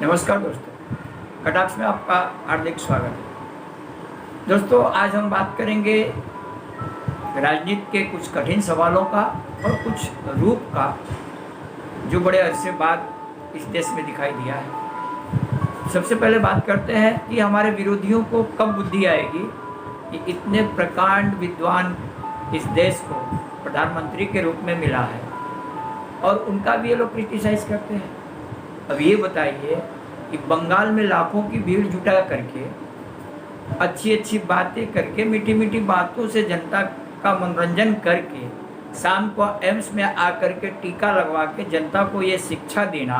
नमस्कार दोस्तों, कटाक्ष में आपका हार्दिक स्वागत है। दोस्तों, आज हम बात करेंगे राजनीति के कुछ कठिन सवालों का और कुछ रूप का जो बड़े अरसे बाद इस देश में दिखाई दिया है। सबसे पहले बात करते हैं कि हमारे विरोधियों को कब बुद्धि आएगी कि इतने प्रकांड विद्वान इस देश को प्रधानमंत्री के रूप में मिला है और उनका भी ये लोग क्रिटिसाइज करते हैं। अब ये बताइए कि बंगाल में लाखों की भीड़ जुटा करके अच्छी अच्छी बातें करके मीठी मीठी बातों से जनता का मनोरंजन करके शाम को एम्स में आकर के टीका लगवा के जनता को ये शिक्षा देना,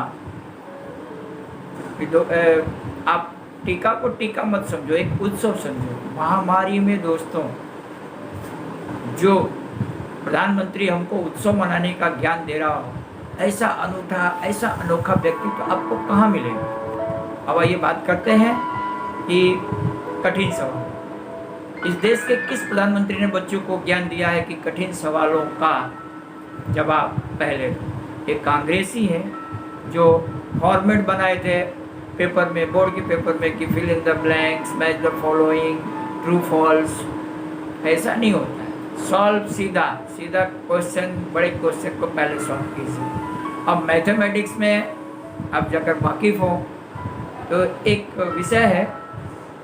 आप टीका को टीका मत समझो, एक उत्सव समझो। महामारी में दोस्तों जो प्रधानमंत्री हमको उत्सव मनाने का ज्ञान दे रहा हो, ऐसा अनूठा ऐसा अनोखा व्यक्ति तो आपको कहाँ मिलेगा। अब आइए बात करते हैं कि कठिन सवाल इस देश के किस प्रधानमंत्री ने बच्चों को ज्ञान दिया है कि कठिन सवालों का जवाब पहले एक कांग्रेसी है जो फॉर्मेट बनाए थे पेपर में, बोर्ड के पेपर में कि fill in the blanks, match the following, true false. ऐसा नहीं होता है। सॉल्व सीधा सीधा क्वेश्चन, बड़े क्वेश्चन को पहले सॉल्व कीजिए। अब मैथमेटिक्स में आप जाकर वाकिफ हो तो एक विषय है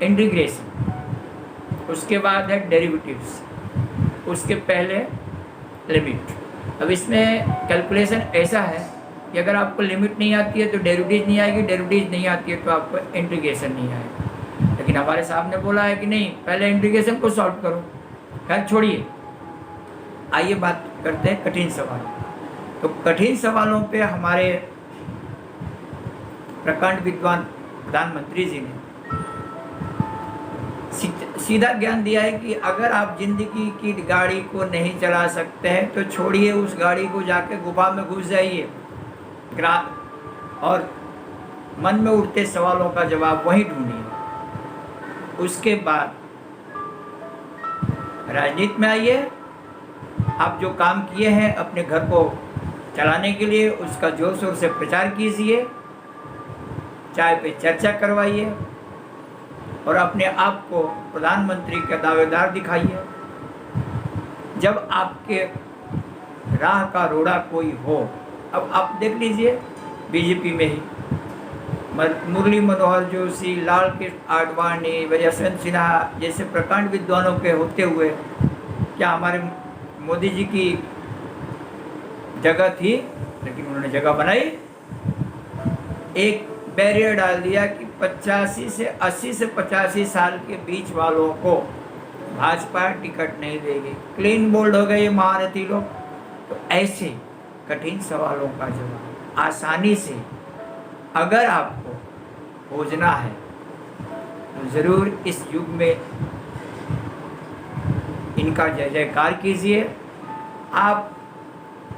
इंटीग्रेशन, उसके बाद है डेरिवेटिव्स, उसके पहले लिमिट। अब इसमें कैलकुलेशन ऐसा है कि अगर आपको लिमिट नहीं आती है तो डेरिवेटिव नहीं आएगी, डेरिवेटिव नहीं आती है तो आपको इंटीग्रेशन नहीं आएगा। लेकिन हमारे साहब ने बोला है कि नहीं, पहले इंटीग्रेशन को सॉल्व करो। खैर छोड़िए, आइए बात करते हैं कठिन सवाल। तो कठिन सवालों पे हमारे प्रकांड विद्वान प्रधानमंत्री जी ने सीधा ज्ञान दिया है कि अगर आप जिंदगी की गाड़ी को नहीं चला सकते हैं तो छोड़िए उस गाड़ी को, जाके गुफा में घुस जाइए और मन में उठते सवालों का जवाब वहीं ढूंढिए। उसके बाद राजनीति में आइए, आप जो काम किए हैं अपने घर को चलाने के लिए उसका जोर शोर से प्रचार कीजिए, चाय पे चर्चा करवाइए और अपने आप को प्रधानमंत्री का दावेदार दिखाइए। जब आपके राह का रोड़ा कोई हो, अब आप देख लीजिए बीजेपी में ही मुरली मनोहर जोशी, लाल कृष्ण आडवाणी, यशवंत सिन्हा जैसे प्रकांड विद्वानों के होते हुए क्या हमारे मोदी जी की जगह थी? लेकिन उन्होंने जगह बनाई, एक बैरियर डाल दिया कि 85 से 80 से 85 साल के बीच वालों को भाजपा टिकट नहीं देगी। क्लीन बोल्ड हो गए ये महारथी लोग। तो ऐसे कठिन सवालों का जवाब आसानी से अगर आपको खोजना है तो ज़रूर इस युग में इनका जय जयकार कीजिए। आप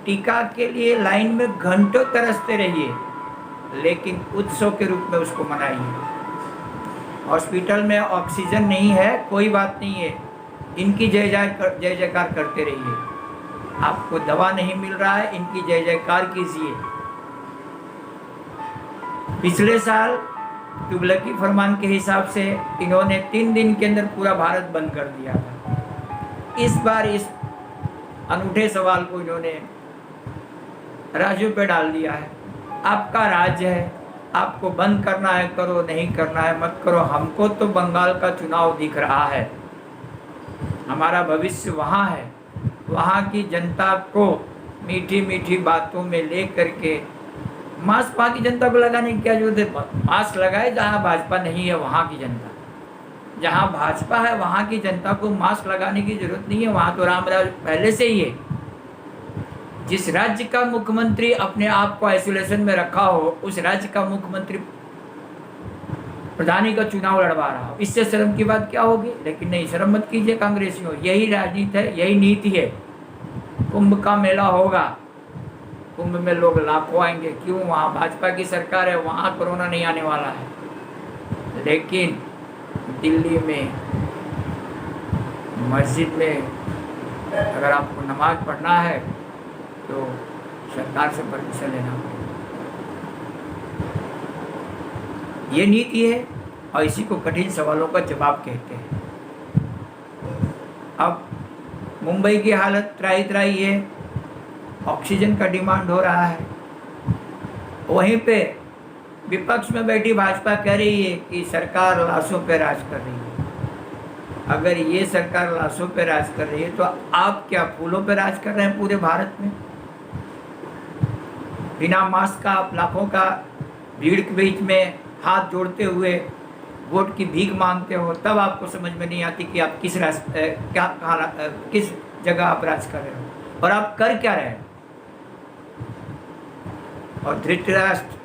टीका के लिए लाइन में घंटों तरसते रहिए, लेकिन उत्सव के रूप में उसको मनाइए। हॉस्पिटल में ऑक्सीजन नहीं है, कोई बात नहीं है, इनकी जय जयकार करते रहिए। आपको दवा नहीं मिल रहा है, इनकी जय जयकार कीजिए। पिछले साल तुगलकी फरमान के हिसाब से इन्होंने 3 दिन के अंदर पूरा भारत बंद कर दिया था। इस बार इस अनूठे सवाल को इन्होंने राज्यों पे डाल दिया है। आपका राज्य है, आपको बंद करना है करो, नहीं करना है मत करो। हमको तो बंगाल का चुनाव दिख रहा है, हमारा भविष्य वहाँ है। वहाँ की जनता को मीठी मीठी बातों में ले करके मास्क वहाँ की जनता को लगाने की क्या जरूरत है? मास्क लगाए जहाँ भाजपा नहीं है वहाँ की जनता, जहाँ भाजपा है वहाँ की जनता को मास्क लगाने की जरूरत नहीं है। वहाँ तो राम राज पहले से ही है। जिस राज्य का मुख्यमंत्री अपने आप को आइसोलेशन में रखा हो, उस राज्य का मुख्यमंत्री प्रधानी का चुनाव लड़वा रहा हो, इससे शर्म की बात क्या होगी? लेकिन नहीं, शर्म मत कीजिए कांग्रेसियों, यही राजनीति है, यही नीति है। कुंभ का मेला होगा, कुंभ में लोग लाखों आएंगे। क्यों? वहाँ भाजपा की सरकार है, वहाँ कोरोना नहीं आने वाला है। लेकिन दिल्ली में मस्जिद में अगर आपको नमाज पढ़ना है तो सरकार से परमिशन लेना पड़ेगा। ये नीति है और इसी को कठिन सवालों का जवाब कहते हैं। अब मुंबई की हालत त्राही त्राही है, ऑक्सीजन का डिमांड हो रहा है। वहीं पे विपक्ष में बैठी भाजपा कह रही है कि सरकार लाशों पे राज कर रही है। अगर ये सरकार लाशों पे राज कर रही है तो आप क्या फूलों पे राज कर रहे हैं पूरे भारत में? बिना मास्क का आप लाखों का भीड़ के बीच में हाथ जोड़ते हुए वोट की भीख मांगते हो, तब आपको समझ में नहीं आती कि आप किस किस जगह आप राज कर रहे हो और आप कर क्या रहे हो। और धृतराष्ट्र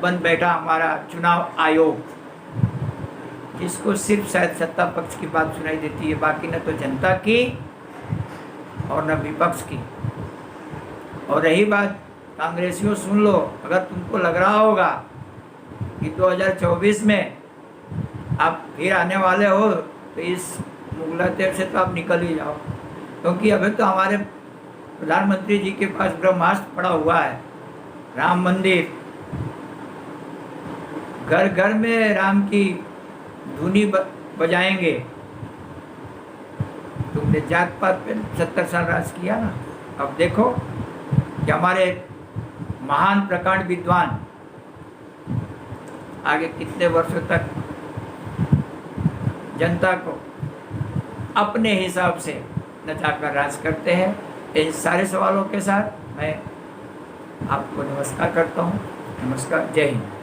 बन बैठा हमारा चुनाव आयोग, जिसको सिर्फ शायद सत्ता पक्ष की बात सुनाई देती है, बाकी न तो जनता की और न विपक्ष की। और रही बात कांग्रेसियों, सुन लो, अगर तुमको लग रहा होगा कि 2024 में आप फिर आने वाले हो तो इस मुगलतेव से तो आप निकल ही जाओ, क्योंकि अभी तो हमारे प्रधानमंत्री जी के पास ब्रह्मास्त्र पड़ा हुआ है, राम मंदिर। घर घर में राम की धुनी बजाएंगे। तुमने जात पात पे 70 साल राज किया ना, अब देखो कि हमारे महान प्रकांड विद्वान आगे कितने वर्षों तक जनता को अपने हिसाब से नचाकर राज करते हैं। इन सारे सवालों के साथ मैं आपको नमस्कार करता हूँ। नमस्कार, जय हिंद।